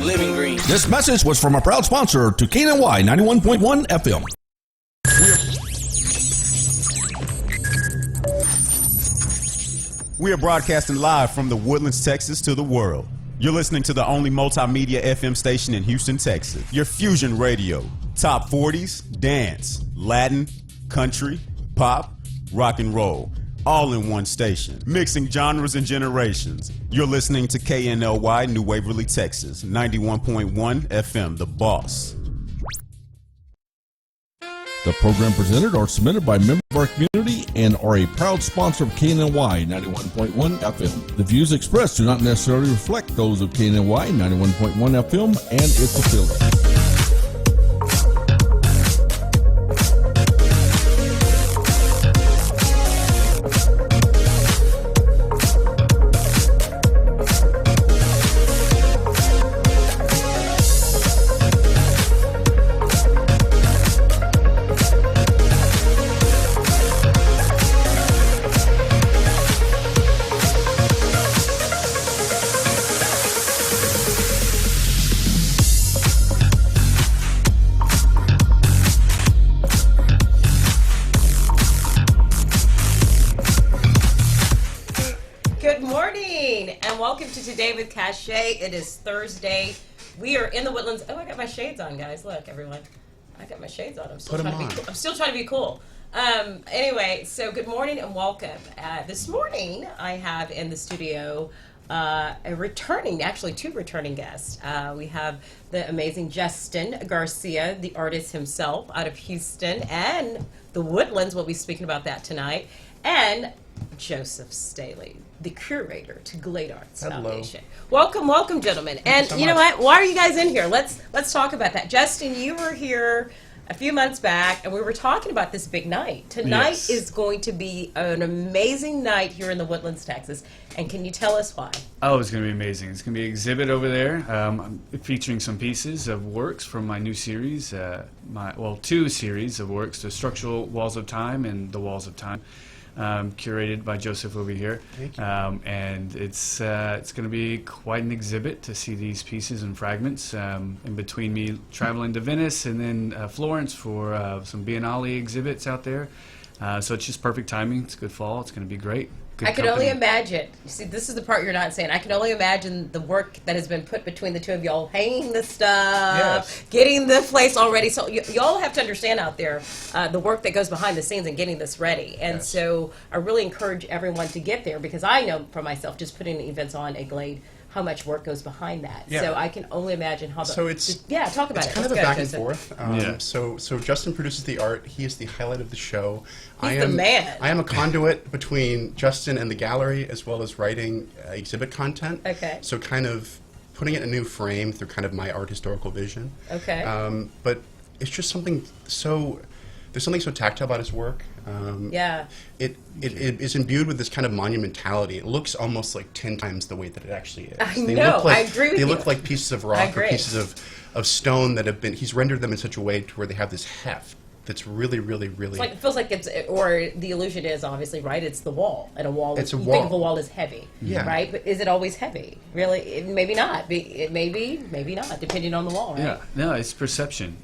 Living Green. This message was from a proud sponsor to KNLY 91.1 FM. We are broadcasting live from the Woodlands, Texas to the world. You're listening to the only multimedia FM station in Houston, Texas. Your Fusion Radio. Top 40s, dance, Latin, country, pop, rock and roll. All in one station. Mixing genres and generations. You're listening to KNLY New Waverly, Texas. 91.1 FM, The Boss. The program presented or submitted by members of our community and are a proud sponsor of KNLY 91.1 FM. The views expressed do not necessarily reflect those of KNLY 91.1 FM and its affiliates. Today with Cachet. It is Thursday. We are in the Woodlands. Oh, I got my shades on, guys. Look, everyone. I got my shades on. I'm still trying to be cool. Anyway, so good morning and welcome. This morning, I have in the studio two returning guests. We have the amazing Justin Garcia, the artist himself out of Houston, and the Woodlands. We'll be speaking about that tonight. And Joseph Staley, the curator to Glade Arts Foundation. Welcome, gentlemen. And you know what? Why are you guys in here? Let's talk about that. Justin, you were here a few months back, and we were talking about this big night. Tonight is going to be an amazing night here in the Woodlands, Texas. And can you tell us why? Oh, it's going to be amazing. It's going to be an exhibit over there featuring some pieces of works from my new series, two series of works, The Structural Walls of Time and The Walls of Time. Curated by Joseph over here. Thank you. And it's going to be quite an exhibit to see these pieces and fragments. In between me traveling to Venice and then Florence for some Biennale exhibits out there. So it's just perfect timing. It's good fall. It's going to be great. Good I can company. only imagine. See, this is the part you're not saying. I can only imagine the work that has been put between the two of y'all, hanging the stuff, getting the place all ready. So y'all have to understand out there the work that goes behind the scenes and getting this ready. And so I really encourage everyone to get there because I know for myself, just putting events on at Glade, how much work goes behind that. Yeah. So I can only imagine how the... So it's... talk about it. It's kind of a back and forth. Yeah. So Justin produces the art. He is the highlight of the show. He's the man. I am a conduit between Justin and the gallery as well as writing exhibit content. Okay. So kind of putting it in a new frame through kind of my art historical vision. Okay. But it's just something so... There's something so tactile about his work. It is imbued with this kind of monumentality. It looks almost like 10 times the weight that it actually is. I know. I agree with you. They look like pieces of rock or pieces of stone that have been... He's rendered them in such a way to where they have this heft that's really, really, really... It feels like it's... Or the illusion is, obviously, right? It's the wall. And a wall... It's a you wall. think of a wall as heavy. Yeah. Right? But is it always heavy? Really? Maybe not. It may be, maybe not, depending on the wall, right? Yeah. No, it's perception.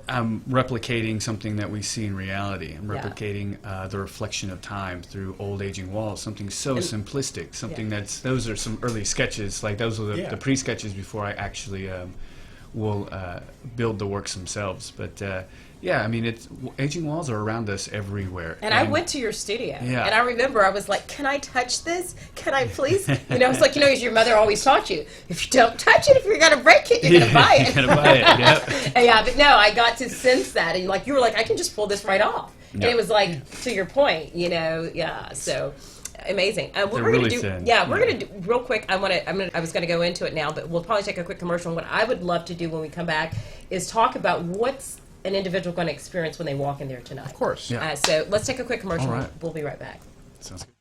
I'm replicating something that we see in reality. I'm replicating the reflection of time through old aging walls, something so simplistic, something those are some early sketches, like those are the pre-sketches before I actually will build the works themselves. But aging walls are around us everywhere. And I went to your studio, Yeah. and I remember I was like, can I touch this? Can I please? It's like, as your mother always taught you, if you don't touch it, if you're going to break it, you're going to buy it. You're going to buy it, Yeah, but no, I got to sense that, and you were like, I can just pull this right off. And it was like, to your point, so... Amazing. What we're really going to do, thin. we're going to do real quick. I was going to go into it now, but we'll probably take a quick commercial. And what I would love to do when we come back is talk about what's an individual going to experience when they walk in there tonight. Of course. Yeah. So let's take a quick commercial. All right. We'll be right back. Sounds good.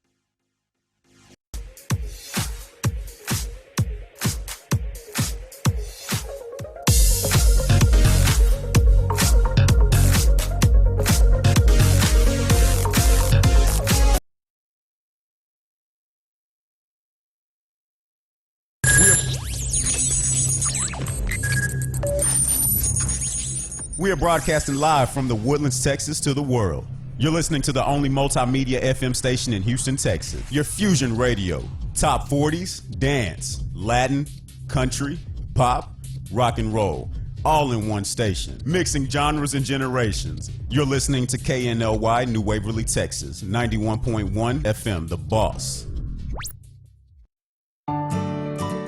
We are broadcasting live from the Woodlands, Texas to the world. You're listening to the only multimedia FM station in Houston, Texas. Your Fusion Radio. Top 40s, dance, Latin, country, pop, rock and roll. All in one station. Mixing genres and generations. You're listening to KNLY, New Waverly, Texas. 91.1 FM, The Boss.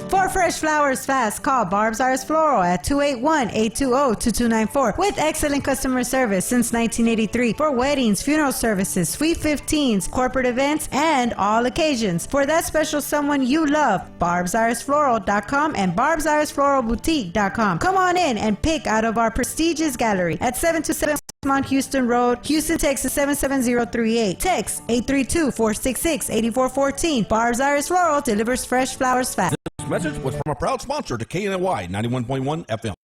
For fresh flowers fast, call Barb's Arts Floral at 281-820-2294 with excellent customer service since 1983 for weddings, funeral services, sweet 15s, corporate events, and all occasions. For that special someone you love, barbsartsfloral.com and barbsartsfloralboutique.com. Come on in and pick out of our prestigious gallery at 727 Mount Houston Road, Houston, Texas 77038. Text 832-466-8414. Barb's Arts Floral delivers fresh flowers fast. This message was from a proud sponsor to KNLY 91.1 FM.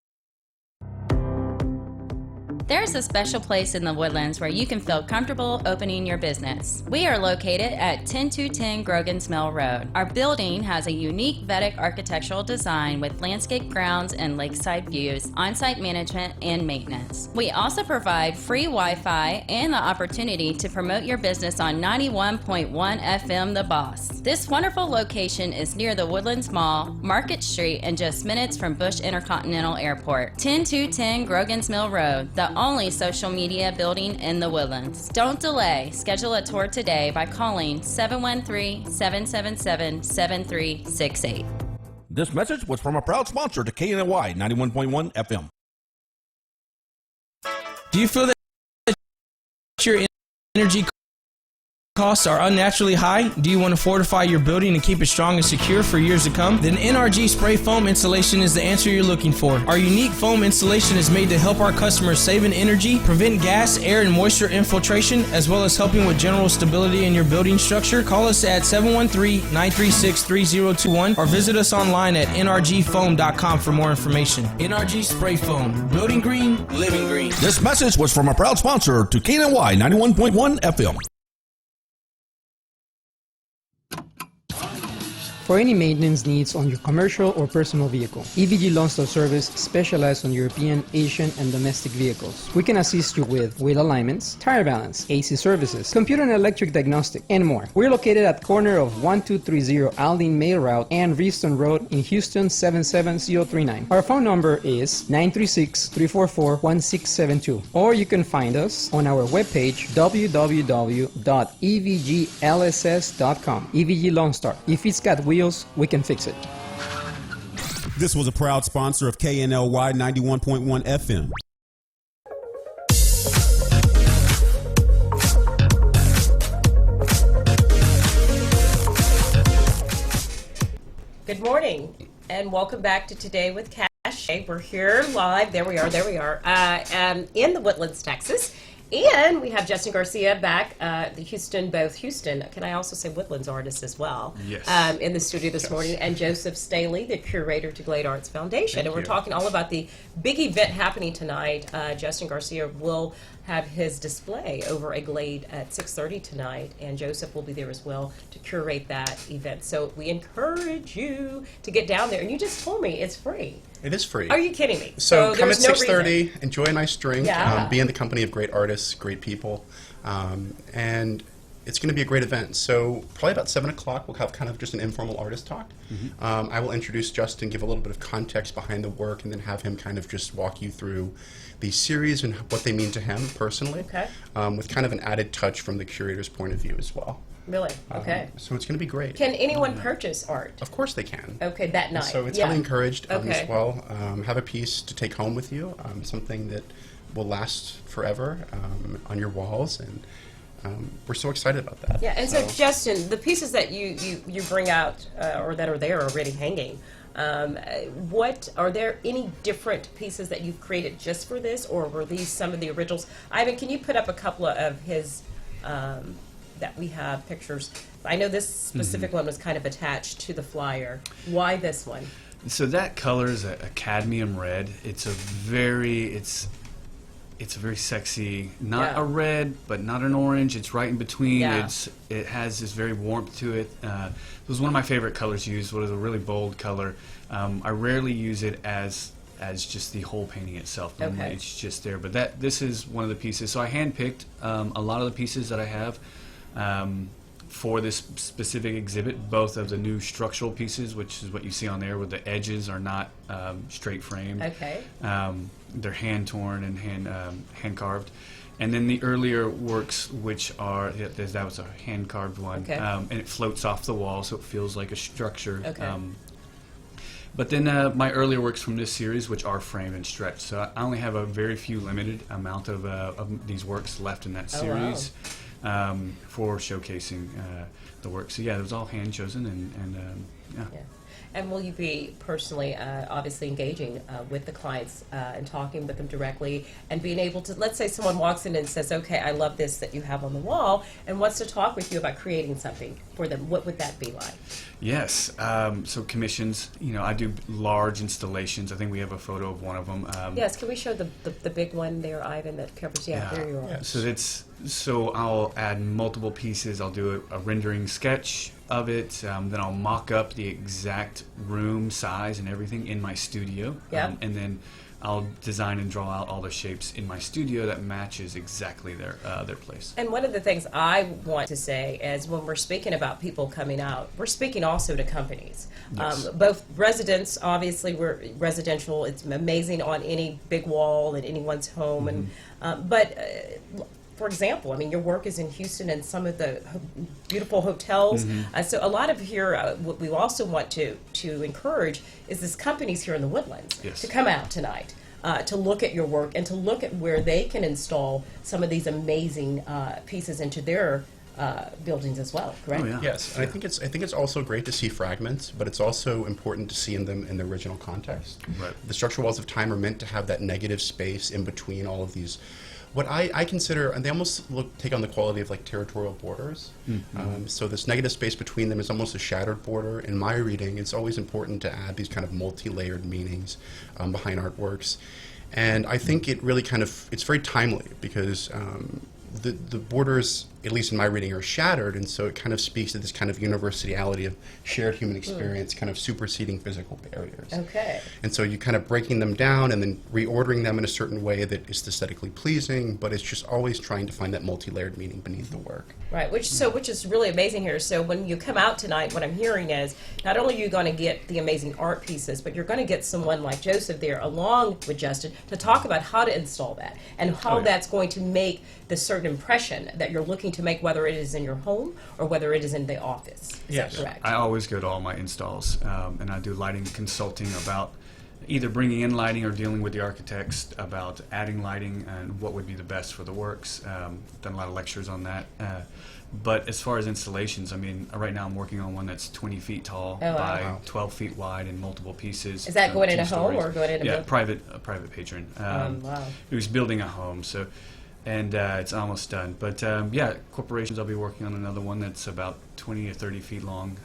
There's a special place in the Woodlands where you can feel comfortable opening your business. We are located at 10210 Grogan's Mill Road. Our building has a unique Vedic architectural design with landscape grounds and lakeside views, on-site management, and maintenance. We also provide free Wi-Fi and the opportunity to promote your business on 91.1 FM The Boss. This wonderful location is near the Woodlands Mall, Market Street, and just minutes from Bush Intercontinental Airport. 10210 Grogan's Mill Road, the only social media building in the Woodlands. Don't delay. Schedule a tour today by calling 713-777-7368. This message was from a proud sponsor to KNLY 91.1 FM. Do you feel that your energy costs are unnaturally high? Do you want to fortify your building and keep it strong and secure for years to come? Then NRG Spray Foam Installation is the answer you're looking for. Our unique foam installation is made to help our customers save in energy, prevent gas, air, and moisture infiltration, as well as helping with general stability in your building structure. Call us at 713-936-3021 or visit us online at nrgfoam.com for more information. NRG Spray Foam. Building green, living green. This message was from a proud sponsor to KNLY 91.1 FM. For any maintenance needs on your commercial or personal vehicle, EVG Loan Star Service specializes on European, Asian, and domestic vehicles. We can assist you with wheel alignments, tire balance, AC services, computer and electric diagnostic, and more. We're located at corner of 1230 Aldine Mail Route and Reeston Road in Houston 77039. Our phone number is 936-344-1672, or you can find us on our webpage www.evglss.com. EVG Loan Star. If it's got wheels, we can fix it. This was a proud sponsor of KNLY 91.1 FM. Good morning, and welcome back to Today with Cash. We're here live. There we are. In the Woodlands, Texas. And we have Justin Garcia back, the Houston. Can I also say Woodlands artist as well? Yes. In the studio this morning. And Joseph Staley, the curator to Glade Arts Foundation. And we're talking all about the big event happening tonight. Justin Garcia will have his display over at Glade at 6:30 tonight. And Joseph will be there as well to curate that event. So we encourage you to get down there. And you just told me it's free. It is free. Are you kidding me? So come at there's no 6:30, reason. enjoy a nice drink, Yeah. be in the company of great artists, great people, and it's going to be a great event. So probably about 7 o'clock, we'll have kind of just an informal artist talk. Mm-hmm. I will introduce Justin, give a little bit of context behind the work, and then have him kind of just walk you through the series and what they mean to him personally, Okay. With kind of an added touch from the curator's point of view as well. Really? Okay. So it's going to be great. Can anyone purchase art? Of course they can. Okay, that night. So it's yeah. highly encouraged Okay. as well. Have a piece to take home with you, something that will last forever on your walls, and we're so excited about that. Yeah, and so Justin, the pieces that you bring out or that are there already hanging, what are there any different pieces that you've created just for this, or were these some of the originals? Ivan, can you put up a couple of his that we have pictures? I know this specific one was kind of attached to the flyer. Why this one? So that color is a cadmium red. It's a very sexy, not a red, but not an orange. It's right in between. Yeah. It has this very warmth to it. It was one of my favorite colors used. It was a really bold color. I rarely use it as as just the whole painting itself. Normally Okay. it's just there, but this is one of the pieces. So I handpicked a lot of the pieces that I have for this specific exhibit, both of the new structural pieces, which is what you see on there, where the edges are not straight framed. Okay. They're hand torn and hand carved. And then the earlier works, which are, that was a hand carved one, Okay. and it floats off the wall, so it feels like a structure. Okay. But then my earlier works from this series, which are framed and stretched. So I only have a very few limited amount of these works left in that Oh, wow. series for showcasing the work. So yeah, it was all hand chosen, and yeah. Yeah. And will you be personally, obviously engaging with the clients and talking with them directly and being able to, let's say someone walks in and says, okay, I love this that you have on the wall and wants to talk with you about creating something for them. What would that be like? Yes. So commissions, I do large installations. I think we have a photo of one of them. Yes, can we show the big one there, Ivan, that covers, there you are. Yes. So I'll add multiple pieces. I'll do a rendering sketch of it. Then I'll mock up the exact room size and everything in my studio. Yeah. And then I'll design and draw out all the shapes in my studio that matches exactly their place. And one of the things I want to say is when we're speaking about people coming out, we're speaking also to companies. Yes. Both residents, obviously, we're residential. It's amazing on any big wall in anyone's home. But for example, I mean, your work is in Houston and some of the beautiful hotels. So a lot of here, what we also want to encourage is this companies here in the Woodlands Yes. to come out tonight. To look at your work and to look at where they can install some of these amazing pieces into their buildings as well, correct? Oh, yeah. Yes, and I think it's also great to see fragments, but it's also important to see them in the original context. Right. The structural walls of time are meant to have that negative space in between all of these. What I consider, and they almost take on the quality of like territorial borders. So this negative space between them is almost a shattered border. In my reading, it's always important to add these kind of multi-layered meanings behind artworks. And I think it really it's very timely because the borders, at least in my reading, are shattered, and so it kind of speaks to this kind of universality of shared human experience, kind of superseding physical barriers. Okay. And so you kind of breaking them down and then reordering them in a certain way that is aesthetically pleasing, but it's just always trying to find that multi-layered meaning beneath the work. Right, which is really amazing here. So when you come out tonight, what I'm hearing is not only are you going to get the amazing art pieces, but you're going to get someone like Joseph there along with Justin to talk about how to install that and how that's going to make the certain impression that you're looking to make, whether it is in your home or whether it is in the office. Is that correct? I always go to all my installs, and I do lighting consulting about either bringing in lighting or dealing with the architects about adding lighting and what would be the best for the works. Done a lot of lectures on that. But as far as installations, I mean, right now I'm working on one that's 20 feet tall by 12 feet wide in multiple pieces. Is that going in 2 a home stories. or going in a building? A private patron. Wow. Who's building a home, so. And it's almost done. But corporations, I'll be working on another one that's about 20 or 30 feet long.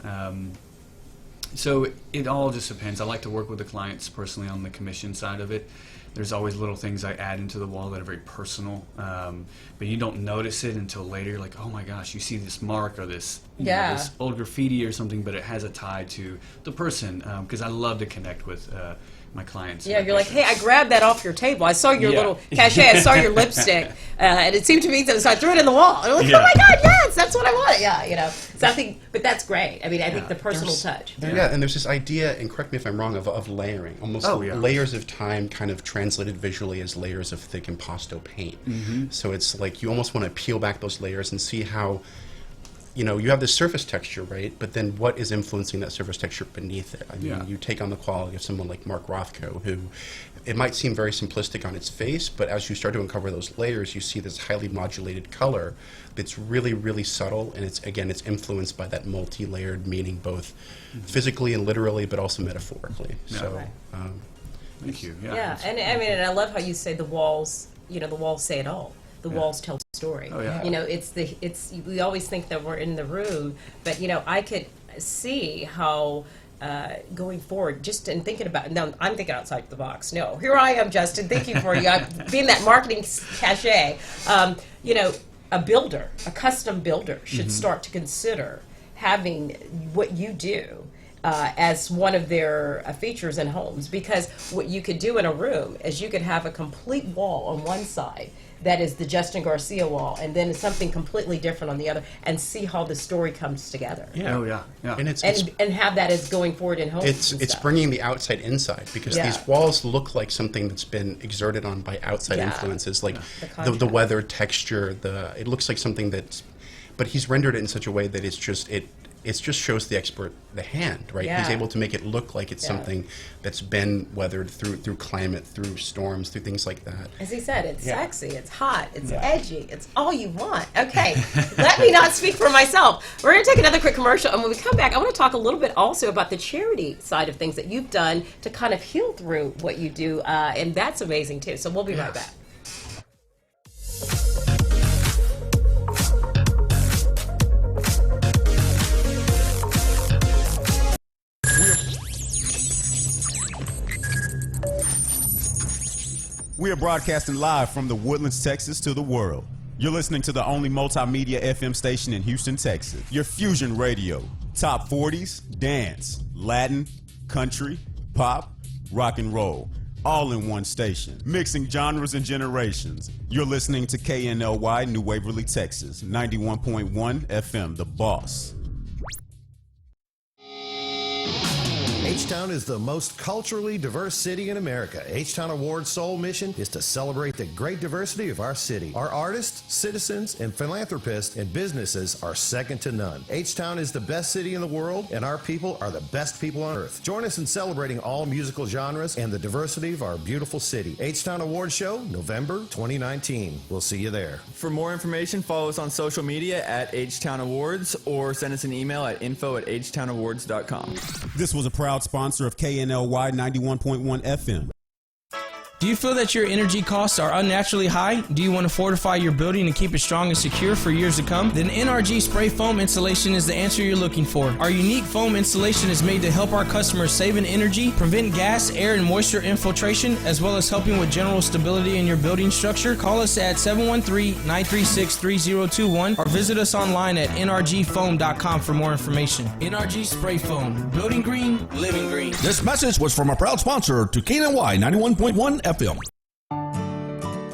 So it all just depends. I like to work with the clients personally on the commission side of it. There's always little things I add into the wall that are very personal, but you don't notice it until later. You're like, oh my gosh, you see this mark or this, this old graffiti or something, but it has a tie to the person, because I love to connect with my clients. Yeah, you're like, hey, I grabbed that off your table. I saw your little cachet. I saw your lipstick, and it seemed to me, so I threw it in the wall. And I'm like, oh my God, yes, that's what I wanted. Yeah, So I think, but that's great. I mean, I think the personal touch. And there's this idea, and correct me if I'm wrong, of layering, almost layers of time kind of translated visually as layers of thick impasto paint. So it's like you almost want to peel back those layers and see how, you have this surface texture, right? But then what is influencing that surface texture beneath it? I mean, you take on the quality of someone like Mark Rothko, who it might seem very simplistic on its face, but as you start to uncover those layers, you see this highly modulated color that's really, really subtle, and it's influenced by that multi-layered meaning, both physically and literally, but also metaphorically. Yeah. So, Thank you. Yeah, and I mean, and I love how you say the walls. The walls say it all. The walls tell the story. Oh, yeah. We always think that we're in the room, but I could see how going forward, just in thinking about, now I'm thinking outside the box. No, here I am, Justin, thinking for you. I'm being that marketing cachet. A builder, a custom builder should start to consider having what you do as one of their features in homes, because what you could do in a room is you could have a complete wall on one side that is the Justin Garcia wall, and then something completely different on the other, and see how the story comes together. Yeah. Oh, yeah. And and have that as going forward in homes. It's bringing the outside inside, because these walls look like something that's been exerted on by outside influences, like the weather, texture. It looks like something that's, but he's rendered it in such a way that it just shows the expert the hand, right? Yeah. He's able to make it look like it's something that's been weathered through climate, through storms, through things like that. As he said, it's sexy, it's hot, it's edgy, it's all you want. Okay, let me not speak for myself. We're going to take another quick commercial, and when we come back, I want to talk a little bit also about the charity side of things that you've done to kind of heal through what you do, and that's amazing too. So we'll be right back. We are broadcasting live from the Woodlands, Texas to the world. You're listening to the only multimedia FM station in Houston, Texas. Your fusion radio. Top 40s, dance, Latin, country, pop, rock and roll. All in one station. Mixing genres and generations. You're listening to KNLY, New Waverly, Texas. 91.1 FM, The Boss. H-Town is the most culturally diverse city in America. H-Town Award's sole mission is to celebrate the great diversity of our city. Our artists, citizens, and philanthropists and businesses are second to none. H-Town is the best city in the world, and our people are the best people on earth. Join us in celebrating all musical genres and the diversity of our beautiful city. H-Town Award Show, November 2019. We'll see you there. For more information, follow us on social media at H-Town Awards or send us an email at info@htownawards.com. This was a proud sponsor of KNLY 91.1 FM. Do you feel that your energy costs are unnaturally high? Do you want to fortify your building and keep it strong and secure for years to come? Then NRG Spray Foam Insulation is the answer you're looking for. Our unique foam insulation is made to help our customers save in energy, prevent gas, air, and moisture infiltration, as well as helping with general stability in your building structure. Call us at 713-936-3021 or visit us online at nrgfoam.com for more information. NRG Spray Foam. Building green, living green. This message was from a proud sponsor to KNLY 91.1 FM.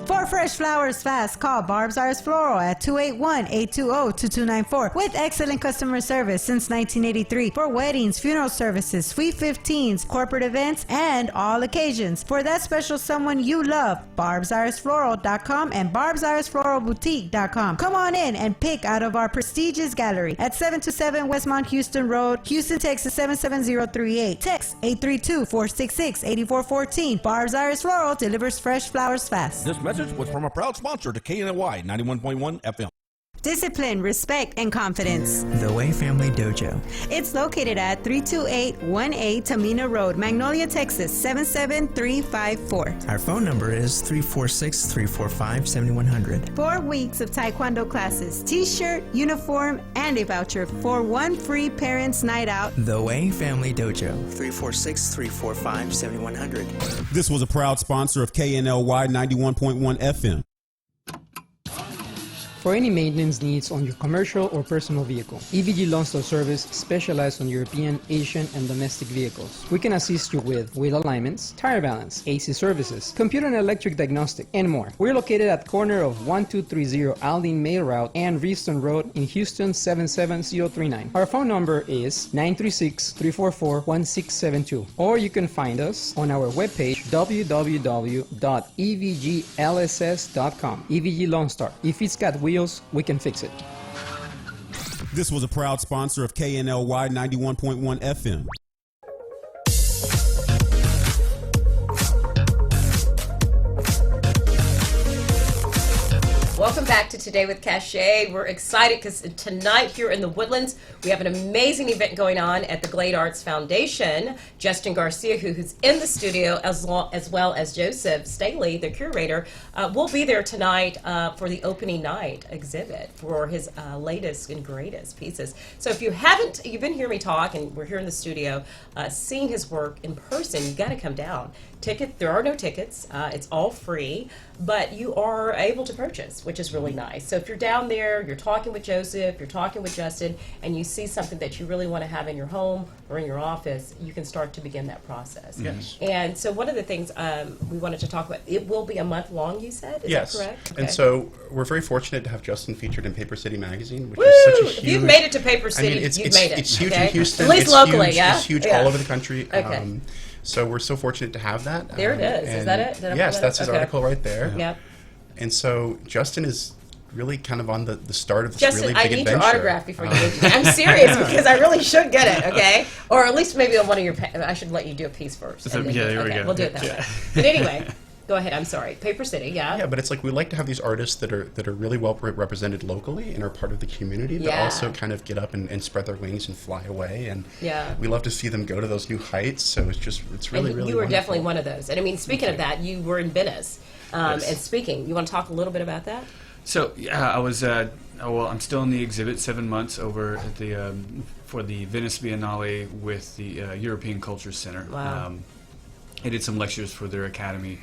For fresh flowers fast, call Barb's Arts Floral at 281-820-2294 with excellent customer service since 1983 for weddings, funeral services, sweet 15s, corporate events, and all occasions. For that special someone you love, barbsiresfloral.com and barbsiresfloralboutique.com. Come on in and pick out of our prestigious gallery at 727 Westmont Houston Road, Houston, Texas 77038. Text 832-466-8414. Barb's Arts Floral delivers fresh flowers fast. This message was from a proud sponsor to KNLY 91.1 FM. Discipline, respect, and confidence. The Way Family Dojo. It's located at 328-1A Tamina Road, Magnolia, Texas 77354. Our phone number is 346-345-7100. 4 weeks of Taekwondo classes, t-shirt, uniform, and a voucher for one free parents' night out. The Way Family Dojo. 346-345-7100. This was a proud sponsor of KNLY 91.1 FM. For any maintenance needs on your commercial or personal vehicle, EVG Lawn Store Service specializes on European, Asian, and domestic vehicles. We can assist you with wheel alignments, tire balance, AC services, computer and electric diagnostic, and more. We're located at the corner of 1230 Aldine Mail Route and Reeston Road in Houston 77039. Our phone number is 936-344-1672, or you can find us on our webpage www.evglss.com. EVG Lawn Star. If it's got wheels, we can fix it. This was a proud sponsor of KNLY 91.1 FM. Welcome back to Today with Cachet. We're excited because tonight here in the Woodlands, we have an amazing event going on at the Glade Arts Foundation. Justin Garcia, who's in the studio, as well as Joseph Staley, the curator, will be there tonight for the opening night exhibit for his latest and greatest pieces. So if you've been hearing me talk, and we're here in the studio, seeing his work in person, you got to come down. There are no tickets. It's all free, but you are able to purchase, which is is really nice. So if you're down there, you're talking with Joseph, you're talking with Justin, and you see something that you really want to have in your home or in your office, you can start to begin that process. Yes. And so one of the things we wanted to talk about, it will be a month long, you said? Is yes. that correct? And Okay. so we're very fortunate to have Justin featured in Paper City Magazine, which Woo! is such a huge... If you've made it to Paper City, I mean, it's, you've it's, made it. it's huge okay? in Houston. At least it's locally, huge, yeah? It's huge Yeah. all over the country. Okay. So we're so fortunate to have that. There it is. Is and that it? Did I pull yes, that that's up? his Okay. article right there. Yep. And so Justin is really kind of on the start of this Justin, really I big need adventure. your autograph before you leave. I'm serious because I really should get it, okay? Or at least maybe on one of your. I should let you do a piece first. So, and then yeah, there we okay, go. We'll do it that Yeah. way. But anyway, go ahead. I'm sorry. Paper City, yeah. Yeah, but it's like we like to have these artists that are really well represented locally and are part of the community, but Yeah. also kind of get up and spread their wings and fly away. And Yeah. we love to see them go to those new heights. So it's really And really. you were wonderful. definitely one of those. And I mean, speaking of that, you were in Venice. Yes. And speaking, you want to talk a little bit about that? So yeah, I was. Well, I'm still in the exhibit, 7 months over at the for the Venice Biennale with the European Culture Center. Wow. I did some lectures for their academy,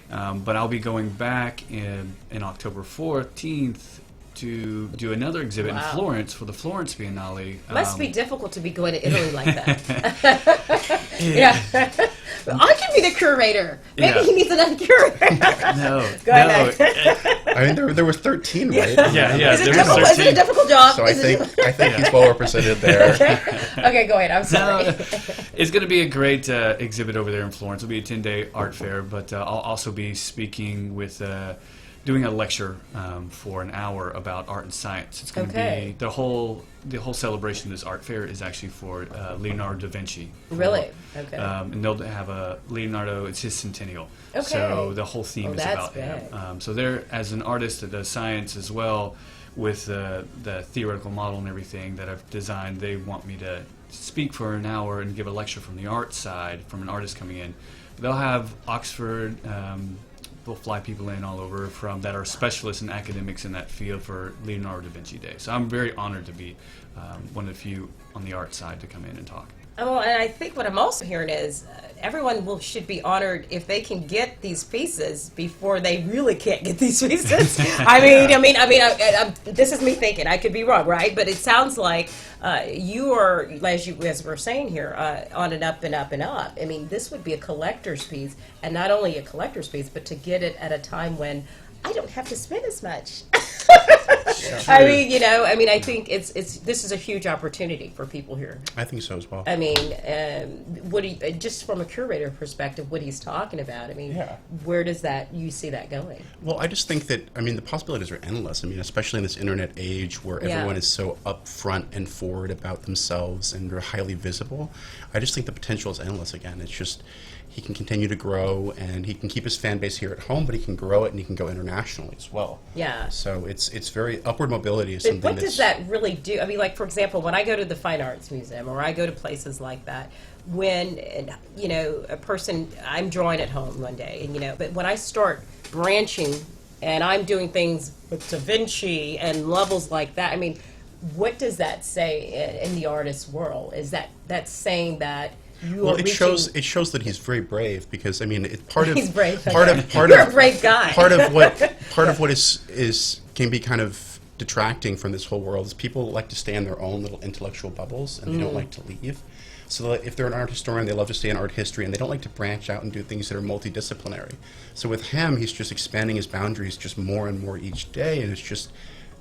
but I'll be going back in October 14th to do another exhibit Wow. in Florence for the Florence Biennale. Must be difficult to be going to Italy like that. Yeah. I can be the curator. Maybe Yeah. he needs another curator. No, Go ahead. I mean, there were 13, right? Yeah, Is it, there was difficult? Is it a 13. difficult job? So I Is it think he's well represented there. okay, go ahead. I'm sorry. It's going to be a great exhibit over there in Florence. It'll be a 10-day art fair, but I'll also be speaking with, doing a lecture for an hour about art and science. It's going to Okay. be the whole celebration of this art fair is actually for Leonardo da Vinci. Really? Okay. And they'll have a Leonardo. It's his centennial. Okay. So the whole theme Oh, is that's about him. big. So they're, as an artist that does science as well, with the theoretical model and everything that I've designed, they want me to speak for an hour and give a lecture from the art side, from an artist coming in. They'll have Oxford. We'll fly people in all over from that are specialists and academics in that field for Leonardo da Vinci Day. So I'm very honored to be one of the few on the art side to come in and talk. Oh, and I think what I'm also hearing is everyone should be honored if they can get these pieces before they really can't get these pieces. I mean, this is me thinking. I could be wrong, right? But it sounds like you are, as we're saying here, on and up and up and up. I mean, this would be a collector's piece, and not only a collector's piece, but to get it at a time when I don't have to spend as much. I mean, I think this is a huge opportunity for people here. I think so as well. I mean, just from a curator perspective, what he's talking about. I mean, Yeah. where does you see that going? Well, I just think that, I mean, the possibilities are endless. I mean, especially in this internet age where Yeah. everyone is so upfront and forward about themselves and they're highly visible. I just think the potential is endless again. It's just, he can continue to grow and he can keep his fan base here at home, but he can grow it and he can go internationally as well. Yeah. So it's very, upward mobility is But something what does that really do? I mean, like, for example, when I go to the Fine Arts Museum or I go to places like that, when, a person, I'm drawing at home one day, but when I start branching and I'm doing things with Da Vinci and levels like that, I mean, what does that say in the artist's world? Is that saying that you Well, are it shows that he's very brave because I mean, He's brave. Part of You're a brave guy. Part of what is can be kind of detracting from this whole world is people like to stay in their own little intellectual bubbles and they don't like to leave. So if they're an art historian, they love to stay in art history and they don't like to branch out and do things that are multidisciplinary. So with him, he's just expanding his boundaries just more and more each day, and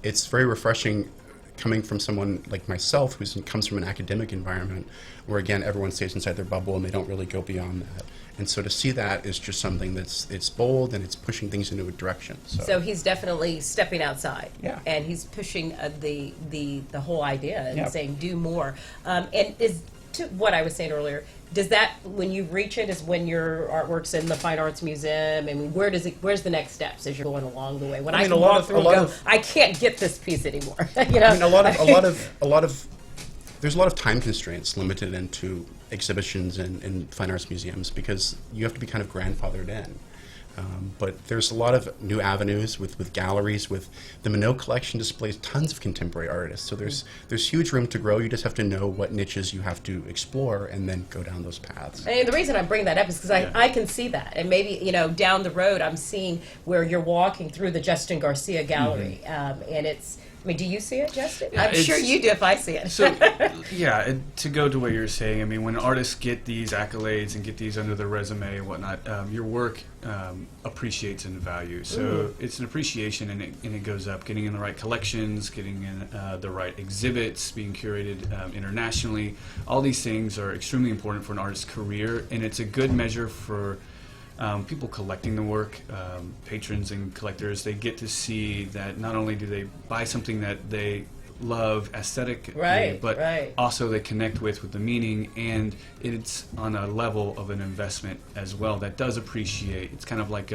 it's very refreshing coming from someone like myself who comes from an academic environment where, again, everyone stays inside their bubble and they don't really go beyond that. And so to see that is just something it's bold and it's pushing things into a direction. So he's definitely stepping outside. Yeah. And he's pushing the whole idea and Yeah. saying do more. And is to what I was saying earlier, does that, when you reach it, is when your artwork's in the Fine Arts Museum? I mean, where's the next steps as you're going along the way? When I can walk through and go, I can't get this piece anymore. I mean, there's a lot of time constraints limited into exhibitions in fine arts museums because you have to be kind of grandfathered in. But there's a lot of new avenues with galleries, with the Minot collection displays tons of contemporary artists. So there's huge room to grow. You just have to know what niches you have to explore and then go down those paths. And the reason I bring that up is because I can see that. And maybe, down the road I'm seeing where you're walking through the Justin Garcia Gallery. And it's, do you see it, Justin? I'm sure you do if I see it. So, to go to what you're saying, when artists get these accolades and get these under their resume and whatnot, your work appreciates in value. So it's an appreciation, and it goes up. Getting in the right collections, getting in the right exhibits, being curated internationally. All these things are extremely important for an artist's career, and it's a good measure for people collecting the work, patrons and collectors. They get to see that not only do they buy something that they love aesthetically, but also they connect with the meaning, and it's on a level of an investment as well that does appreciate. It's kind of like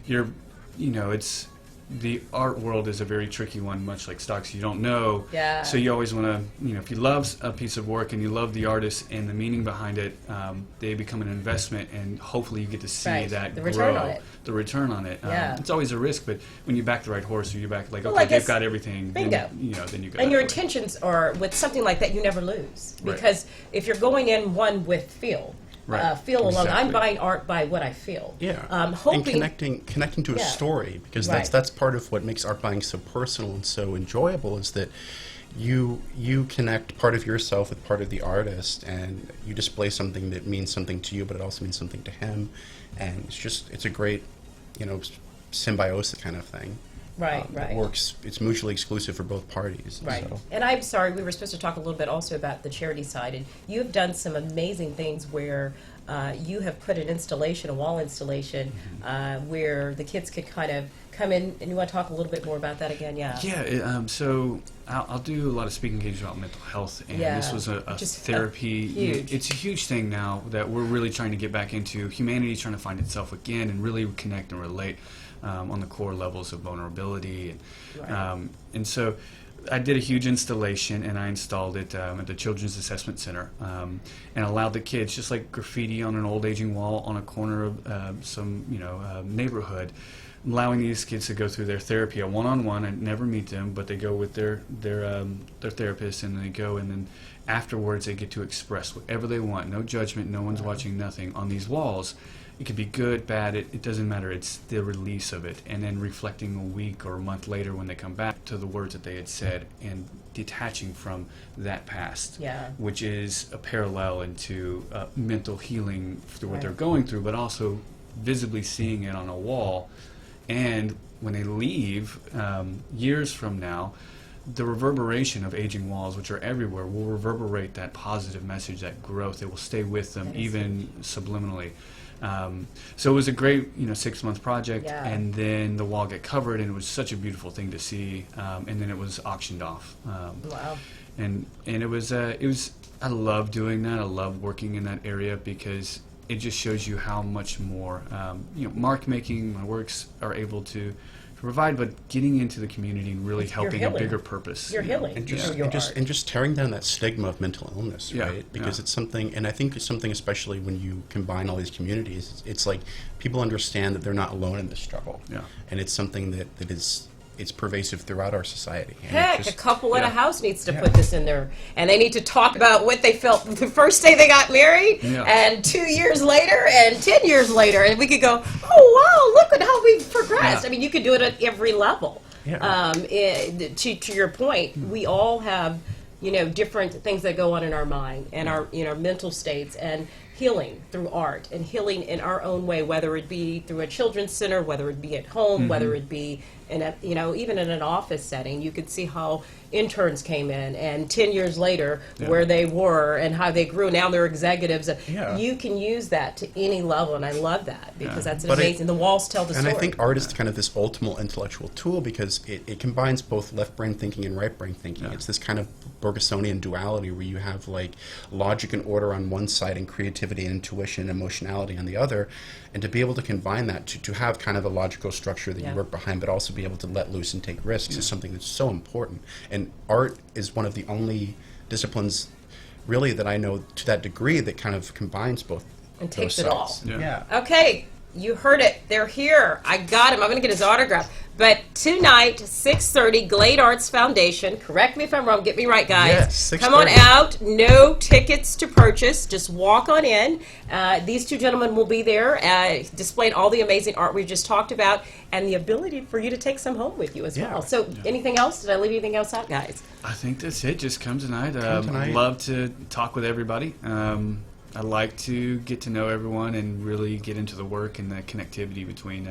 it's the art world is a very tricky one, much like stocks. You don't know. Yeah. So you always want to, if you love a piece of work and you love the artist and the meaning behind it, they become an investment, and hopefully you get to see that the grow. return on it. The return on it. Yeah. It's always a risk, but when you back the right horse, or you back Well, I they've guess- got everything. Bingo. Then you got. And your it. intentions are, with something like that, you never lose. Right. Because if you're going in one with feel, feel alone, Exactly. I'm buying art by what I feel. Yeah, Hoping, and connecting to a story, because Right. that's part of what makes art buying so personal and so enjoyable, is that you connect part of yourself with part of the artist, and you display something that means something to you, but it also means something to him, and it's a great symbiosis kind of thing. Right. It works. It's mutually exclusive for both parties. Right. So. And I'm sorry, we were supposed to talk a little bit also about the charity side, and you have done some amazing things where you have put an installation, a wall installation, where the kids could kind of come in, and you want to talk a little bit more about that again? Yeah. Yeah, so I'll do a lot of speaking engagements about mental health, and this was a therapy. Huge. It's a huge thing now that we're really trying to get back into. Humanity trying to find itself again and really connect and relate on the core levels of vulnerability. And so I did a huge installation, and I installed it at the Children's Assessment Center, and allowed the kids, just like graffiti on an old aging wall on a corner of some neighborhood, allowing these kids to go through their therapy at one-on-one. I never meet them, but they go with their therapist, and they go, and then afterwards they get to express whatever they want. No judgment, no one's watching, nothing on these walls. It could be good, bad, it doesn't matter. It's the release of it, and then reflecting a week or a month later when they come back to the words that they had said, and detaching from that past, which is a parallel into mental healing through what they're going through, but also visibly seeing it on a wall. And when they leave, years from now, the reverberation of aging walls, which are everywhere, will reverberate that positive message, that growth. It will stay with them, even subliminally. So it was a great, 6-month project, and then the wall got covered, and it was such a beautiful thing to see. And then it was auctioned off. Wow. And it was I love doing that. I love working in that area, because it just shows you how much more mark making, my works are able to provide, but getting into the community and really helping a bigger purpose. You're healing. And just tearing down that stigma of mental illness, right? Because it's something, and I think it's something, especially when you combine all these communities, it's like people understand that they're not alone in this struggle. Yeah. And it's something that it's pervasive throughout our society. And Heck, a couple in a house needs to put this in there, and they need to talk about what they felt the first day they got married, and 2 years later, and 10 years later, and we could go, oh wow, look at how we've progressed. I mean, you could do it at every level. To your point, we all have different things that go on in our mind and our mental states, and healing through art, and healing in our own way, whether it be through a children's center, whether it be at home, whether it be in a, even in an office setting. You could see how interns came in, and 10 years later where they were and how they grew. Now they're executives. You can use that to any level, and I love that, because that's amazing. The walls tell the story. And I think art is kind of this ultimate intellectual tool, because it combines both left brain thinking and right brain thinking. It's this kind of Bergsonian duality where you have like logic and order on one side, and creativity and intuition and emotionality on the other, and to be able to combine that, to have kind of a logical structure that you work behind, but also be able to let loose and take risks is something that's so important. And art is one of the only disciplines really that I know to that degree that kind of combines both and those takes it all. sides. Okay, You heard it. They're here. I got him. I'm going to get his autograph. But tonight, 6:30, Glade Arts Foundation. Correct me if I'm wrong. Get me right, guys. Yes, 6:30. Come on out. No tickets to purchase. Just walk on in. These two gentlemen will be there displaying all the amazing art we just talked about and the ability for you to take some home with you as well. So anything else? Did I leave anything else out, guys? I think that's it. Just come tonight. tonight. Love to talk with everybody. I like to get to know everyone and really get into the work and the connectivity between,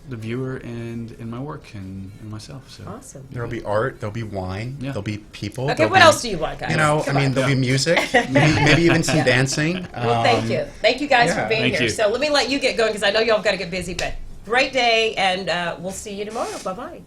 the viewer and my work and myself. So Awesome. There'll be art, there'll be wine, Yeah. there'll be people. Okay, there'll what be, else do you want, guys? There'll be music, maybe even some dancing. Well, thank you. Thank you guys for being Thank here. you. So let me let you get going because I know y'all got to get busy, but great day, and we'll see you tomorrow. Bye-bye.